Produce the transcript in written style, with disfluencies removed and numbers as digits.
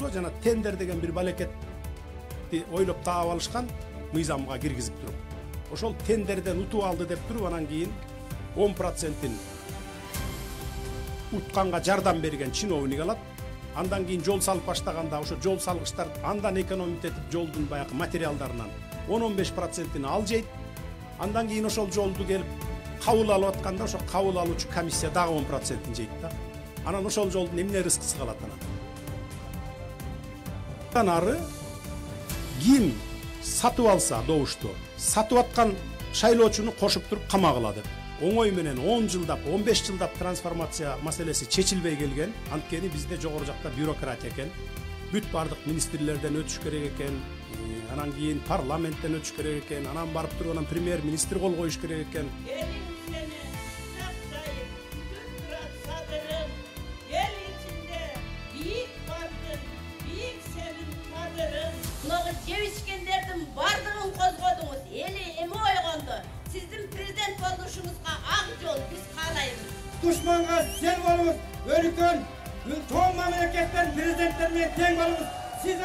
болсо жана тендер деген бир балекетти ойлоп таап алышкан мыйзамга киргизип туруп. Ошол тендерден утуп алды деп туруп анан кийин 10%-ин утканга жардам берген чиновник алат. Андан кийин жол салып баштаганда ошо жол салгычтар андан экономить этип жолдун баягы материалдарынан 10-15%-ин ал жейт. Андан кийин ошол жолду келип кабыл алып атканда ошо кабыл алуучу комиссия дагы 10%-ин жейт да. Анан ошол жолдун эмне рызкысы калат анан. Андан ары ким сатып алса добушту, сатып аткан шайлоочуну кошуп туруп камагыла деп. Оңой менен 10 жылдап, 15 жылдап трансформация маселеси чечилбей келген. Анткени бизде жогору жакта бюрократия экен. Бүт бардык министрлерден өтүш керек экен. Анан кийин парламенттен өтүш керек экен. Анан барып туруп анан премьер-министр кол коюш керек экен. Жебишкендердин бардыгын козгодуңуз. Эли эме ойгонду. Сиздин президент болушуңузга ак жол биз каалайбыз. Душманга сел болуңуз, өлкөн, чоң мамлекеттер президенттер менен тең болуңуз. Сиз